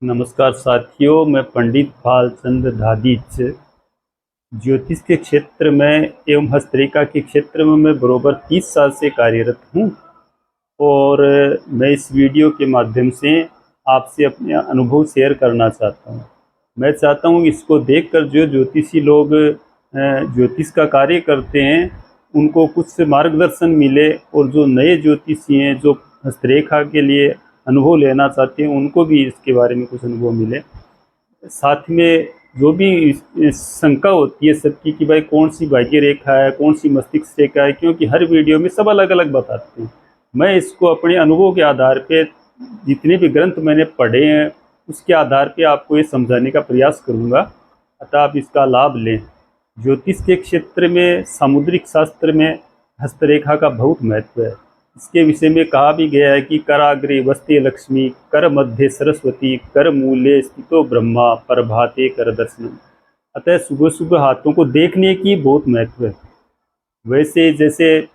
नमस्कार साथियों, मैं पंडित भालचंद्र धादिच ज्योतिष के क्षेत्र में एवं हस्तरेखा के क्षेत्र में मैं बरोबर 30 साल से कार्यरत हूँ। और मैं इस वीडियो के माध्यम से आपसे अपने अनुभव शेयर करना चाहता हूँ। मैं चाहता हूँ इसको देखकर जो ज्योतिषी लोग ज्योतिष का कार्य करते हैं उनको कुछ मार्गदर्शन मिले, और जो नए ज्योतिषी हैं जो हस्तरेखा के लिए अनुभव लेना चाहते हैं उनको भी इसके बारे में कुछ अनुभव मिले। साथ में जो भी शंका होती है सबकी कि भाई कौन सी भाग्य रेखा है, कौन सी मस्तिष्क रेखा है, क्योंकि हर वीडियो में सब अलग अलग बताते हैं। मैं इसको अपने अनुभव के आधार पे जितने भी ग्रंथ मैंने पढ़े हैं उसके आधार पे आपको ये समझाने का प्रयास करूँगा, अतः आप इसका लाभ लें। ज्योतिष के क्षेत्र में, सामुद्रिक शास्त्र में हस्तरेखा का बहुत महत्व है। इसके विषय में कहा भी गया है कि कराग्रे वस्ते लक्ष्मी, कर मध्य सरस्वती, कर मूले स्थितो ब्रह्मा, प्रभाते कर दर्शनम। अतः सुबह सुबह हाथों को देखने की बहुत महत्व है। वैसे जैसे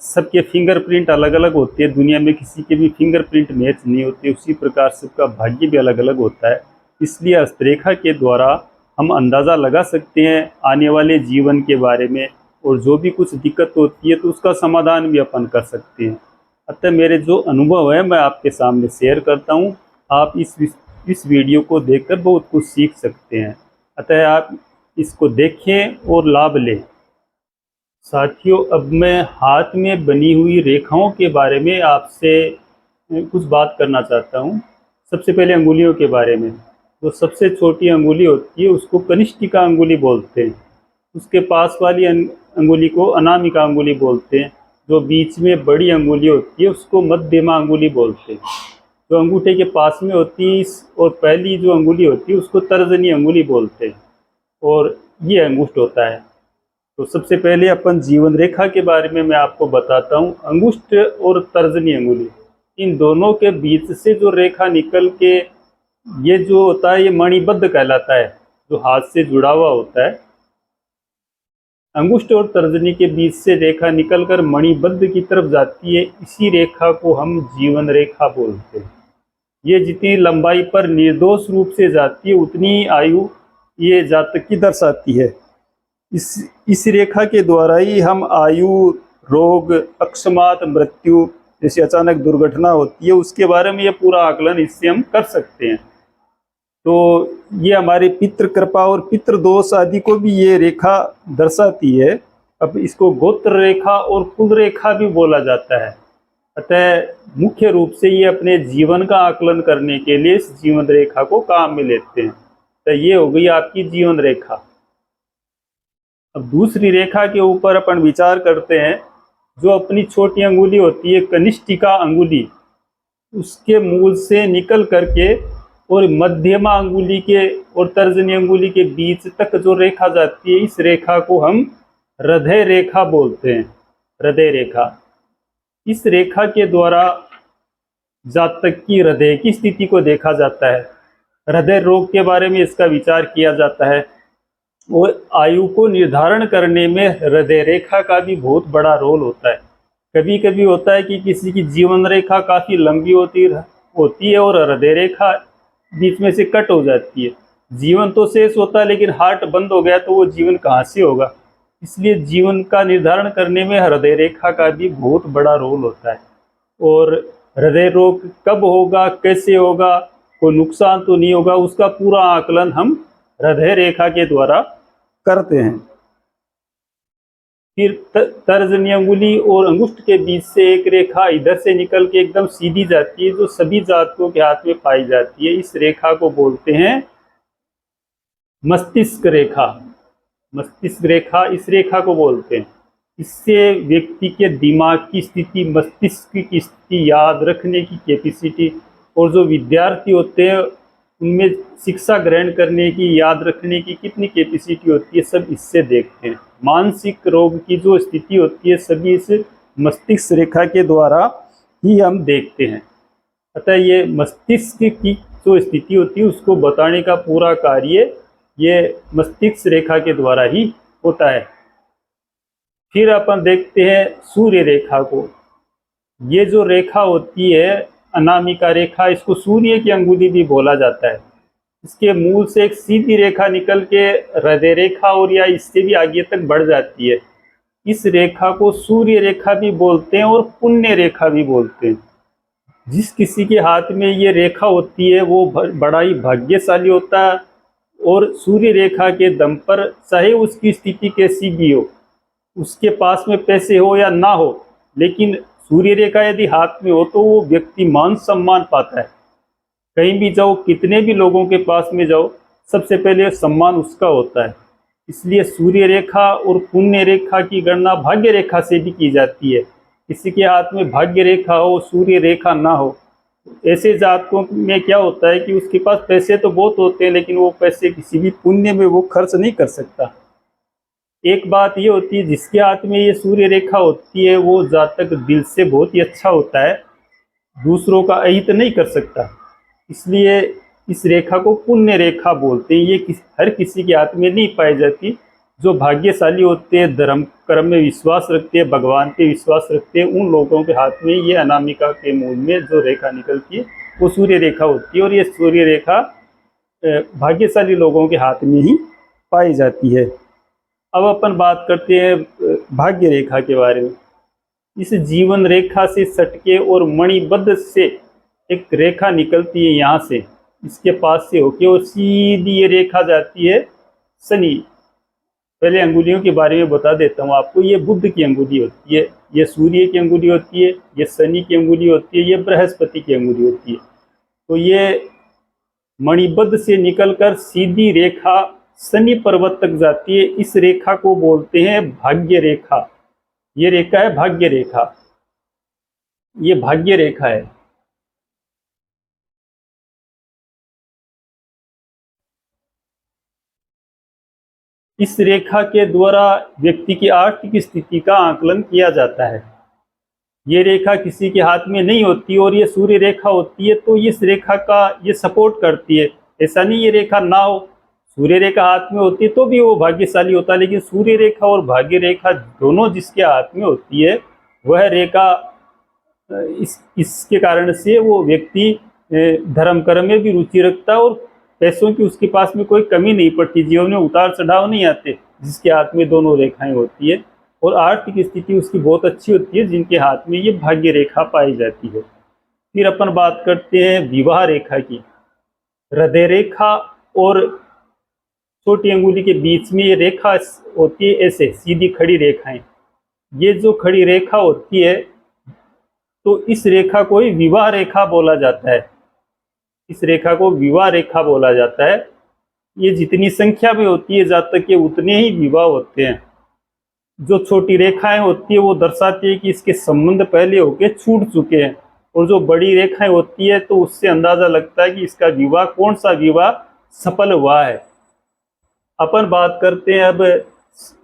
सबके फिंगरप्रिंट अलग अलग होते हैं, दुनिया में किसी के भी फिंगरप्रिंट मैच नहीं होते, उसी प्रकार सबका भाग्य भी अलग अलग होता है। इसलिए हस्तरेखा के द्वारा हम अंदाज़ा लगा सकते हैं आने वाले जीवन के बारे में, और जो भी कुछ दिक्कत होती है तो उसका समाधान भी अपन कर सकते हैं। अतः मेरे जो अनुभव है मैं आपके सामने शेयर करता हूँ। आप इस वीडियो को देखकर बहुत कुछ सीख सकते हैं, अतः आप इसको देखें और लाभ लें। साथियों, अब मैं हाथ में बनी हुई रेखाओं के बारे में आपसे कुछ बात करना चाहता हूँ। सबसे पहले अंगुलियों के बारे में। जो सबसे छोटी अंगुली होती है उसको कनिष्ठिका अंगुली बोलते हैं, उसके पास वाली अंगुली को अनामिका अंगुली बोलते हैं, जो बीच में बड़ी अंगुली होती है उसको मध्यमा अंगुली बोलते हैं, जो अंगूठे के पास में होती है और पहली जो अंगुली होती है उसको तर्जनी अंगुली बोलते हैं, और ये अंगुष्ठ होता है। तो सबसे पहले अपन जीवन रेखा के बारे में मैं आपको बताता हूँ। अंगुष्ठ और तर्जनी अंगुली, इन दोनों के बीच से जो रेखा निकल के ये जो होता है ये मणिबद्ध कहलाता है, जो हाथ से जुड़ा हुआ होता है। अंगुष्ठ और तर्जनी के बीच से रेखा निकलकर मणिबद्ध की तरफ जाती है, इसी रेखा को हम जीवन रेखा बोलते हैं। ये जितनी लंबाई पर निर्दोष रूप से जाती है उतनी आयु ये जातक की दर्शाती है। इस रेखा के द्वारा ही हम आयु, रोग, अकस्मात मृत्यु जैसी अचानक दुर्घटना होती है उसके बारे में ये पूरा आकलन इससे हम कर सकते हैं। तो ये हमारे पितृ कृपा और पितृ दोष आदि को भी ये रेखा दर्शाती है। अब इसको गोत्र रेखा और कुल रेखा भी बोला जाता है। अतः मुख्य रूप से ये अपने जीवन का आकलन करने के लिए इस जीवन रेखा को काम में लेते हैं। तो ये हो गई आपकी जीवन रेखा। अब दूसरी रेखा के ऊपर अपन विचार करते हैं। जो अपनी छोटी अंगुली होती है कनिष्ठिका अंगुली, उसके मूल से निकल करके और मध्यमा अंगुली के और तर्जनी अंगुली के बीच तक जो रेखा जाती है, इस रेखा को हम हृदय रेखा बोलते हैं। हृदय रेखा, इस रेखा के द्वारा जातक की हृदय की स्थिति को देखा जाता है। हृदय रोग के बारे में इसका विचार किया जाता है, और आयु को निर्धारण करने में हृदय रेखा का भी बहुत बड़ा रोल होता है। कभी कभी होता है कि किसी की जीवन रेखा काफ़ी लंबी होती है और हृदय रेखा बीच में से कट हो जाती है। जीवन तो शेष होता है लेकिन हार्ट बंद हो गया तो वो जीवन कहाँ से होगा। इसलिए जीवन का निर्धारण करने में हृदय रेखा का भी बहुत बड़ा रोल होता है। और हृदय रोग कब होगा, कैसे होगा, कोई नुकसान तो नहीं होगा, उसका पूरा आकलन हम हृदय रेखा के द्वारा करते हैं। फिर तर्जनी अंगुली और अंगुष्ठ के बीच से एक रेखा इधर से निकल के एकदम सीधी जाती है, जो सभी जातकों के हाथ में पाई जाती है। इस रेखा को बोलते हैं मस्तिष्क रेखा। मस्तिष्क रेखा, इस रेखा को बोलते हैं। इससे व्यक्ति के दिमाग की स्थिति, मस्तिष्क की स्थिति, याद रखने की कैपेसिटी, और जो विद्यार्थी होते हैं उनमें शिक्षा ग्रहण करने की, याद रखने की कितनी कैपेसिटी होती है, सब इससे देखते हैं। मानसिक रोग की जो स्थिति होती है सभी इस मस्तिष्क रेखा के द्वारा ही हम देखते हैं। अतः ये मस्तिष्क की जो स्थिति होती है उसको बताने का पूरा कार्य ये मस्तिष्क रेखा के द्वारा ही होता है। फिर अपन देखते हैं सूर्य रेखा को। ये जो रेखा होती है अनामिका रेखा, इसको सूर्य की अंगुली भी बोला जाता है। इसके मूल से एक सीधी रेखा निकल के हृदय रेखा और या इससे भी आगे तक बढ़ जाती है। इस रेखा को सूर्य रेखा भी बोलते हैं और पुण्य रेखा भी बोलते हैं। जिस किसी के हाथ में ये रेखा होती है वो बड़ा ही भाग्यशाली होता है, और सूर्य रेखा के दम पर चाहे उसकी स्थिति कैसी भी हो, उसके पास में पैसे हो या ना हो, लेकिन सूर्य रेखा यदि हाथ में हो तो वो व्यक्ति मान सम्मान पाता है। कहीं भी जाओ, कितने भी लोगों के पास में जाओ, सबसे पहले सम्मान उसका होता है। इसलिए सूर्य रेखा और पुण्य रेखा की गणना भाग्य रेखा से भी की जाती है। किसी के हाथ में भाग्य रेखा हो, सूर्य रेखा ना हो, ऐसे जातकों में क्या होता है कि उसके पास पैसे तो बहुत होते हैं, लेकिन वो पैसे किसी भी पुण्य में वो खर्च नहीं कर सकता। एक बात ये होती है, जिसके हाथ में ये सूर्य रेखा होती है वो जातक दिल से बहुत ही अच्छा होता है, दूसरों का अहित नहीं कर सकता। इसलिए इस रेखा को पुण्य रेखा बोलते हैं। ये हर किसी के हाथ में नहीं पाई जाती। जो भाग्यशाली होते हैं, धर्म कर्म में विश्वास रखते हैं, भगवान पे विश्वास रखते हैं, उन लोगों के हाथ में ये अनामिका के मूल में जो रेखा निकलती है वो सूर्य रेखा होती है, और ये सूर्य रेखा भाग्यशाली लोगों के हाथ में ही पाई जाती है। अब अपन बात करते हैं भाग्य रेखा के बारे में। इस जीवन रेखा से सटके और मणिबद्ध से एक रेखा निकलती है यहाँ से, इसके पास से होके, और सीधी ये रेखा जाती है शनि। पहले अंगुलियों के बारे में बता देता हूँ आपको। ये बुध की अंगुली होती है, ये सूर्य की अंगुली होती है, ये शनि की अंगुली होती है, ये बृहस्पति की अंगुली होती है। तो ये मणिबद्ध से निकलकर सीधी रेखा शनि पर्वत तक जाती है। इस रेखा को बोलते हैं भाग्य रेखा। ये रेखा है भाग्य रेखा, ये भाग्य रेखा है। इस रेखा के द्वारा व्यक्ति की आर्थिक स्थिति का आकलन किया जाता है। ये रेखा किसी के हाथ में नहीं होती और ये सूर्य रेखा होती है, तो इस रेखा का ये सपोर्ट करती है। ऐसा नहीं ये रेखा ना हो, सूर्य रेखा हाथ में होती है तो भी वो भाग्यशाली होता है, लेकिन सूर्य रेखा और भाग्य रेखा दोनों जिसके हाथ में होती है वह रेखा इसके कारण से वो व्यक्ति धर्म कर्म में भी रुचि रखता है, और पैसों की उसके पास में कोई कमी नहीं पड़ती, जीवन में उतार चढ़ाव नहीं आते जिसके हाथ में दोनों रेखाएं होती है। और आर्थिक स्थिति उसकी बहुत अच्छी होती है जिनके हाथ में ये भाग्य रेखा पाई जाती है। फिर अपन बात करते हैं विवाह रेखा की। हृदय रेखा और छोटी अंगुली के बीच में ये रेखा होती है, ऐसे सीधी खड़ी रेखाएं। ये जो खड़ी रेखा होती है तो इस रेखा को ही विवाह रेखा बोला जाता है। इस रेखा को विवाह रेखा बोला जाता है। ये जितनी संख्या में होती है जातक के उतने ही विवाह होते हैं। जो छोटी रेखाएं होती है वो दर्शाती है कि इसके संबंध पहले होके छूट चुके हैं, और जो बड़ी रेखाएं होती है तो उससे अंदाजा लगता है कि इसका विवाह, कौन सा विवाह सफल हुआ है। अपन बात करते हैं अब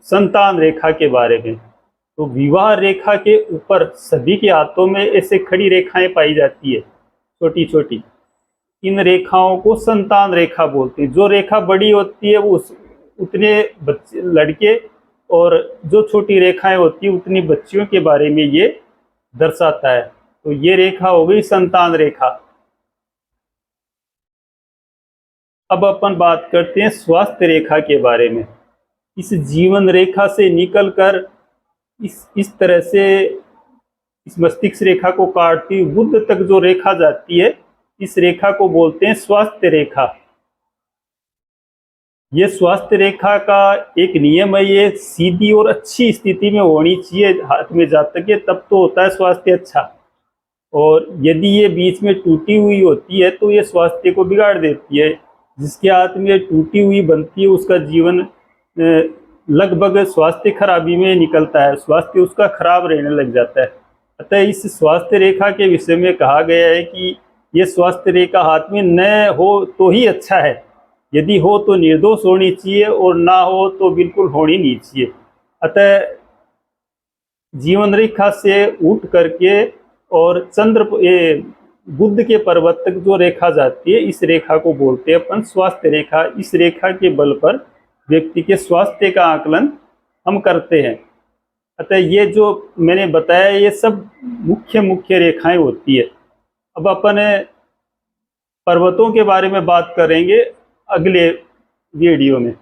संतान रेखा के बारे में। तो विवाह रेखा के ऊपर सभी के हाथों में ऐसे खड़ी रेखाएं पाई जाती है, छोटी छोटी। इन रेखाओं को संतान रेखा बोलते हैं। जो रेखा बड़ी होती है वो उतने बच्चे लड़के, और जो छोटी रेखाएं होती है उतनी बच्चियों के बारे में ये दर्शाता है। तो ये रेखा हो गई संतान रेखा। अब अपन बात करते हैं स्वास्थ्य रेखा के बारे में। इस जीवन रेखा से निकलकर इस तरह से इस मस्तिष्क रेखा को काटती बुध तक जो रेखा जाती है, इस रेखा को बोलते हैं स्वास्थ्य रेखा। ये स्वास्थ्य रेखा का एक नियम है, ये सीधी और अच्छी स्थिति में होनी चाहिए हाथ में जातक के, तब तो होता है स्वास्थ्य अच्छा। और यदि ये बीच में टूटी हुई होती है तो ये स्वास्थ्य को बिगाड़ देती है। जिसके हाथ में टूटी हुई बनती है उसका जीवन लगभग स्वास्थ्य खराबी में निकलता है, स्वास्थ्य उसका खराब रहने लग जाता है। अतः इस स्वास्थ्य रेखा के विषय में कहा गया है कि ये स्वास्थ्य रेखा हाथ में न हो तो ही अच्छा है, यदि हो तो निर्दोष होनी चाहिए और ना हो तो बिल्कुल होनी नहीं चाहिए। अतः जीवन रेखा से उठ करके और बुध के पर्वत तक जो रेखा जाती है, इस रेखा को बोलते हैं अपन स्वास्थ्य रेखा। इस रेखा के बल पर व्यक्ति के स्वास्थ्य का आकलन हम करते हैं। अतः ये जो मैंने बताया ये सब मुख्य रेखाएं होती है। अब अपन पर्वतों के बारे में बात करेंगे अगले वीडियो में।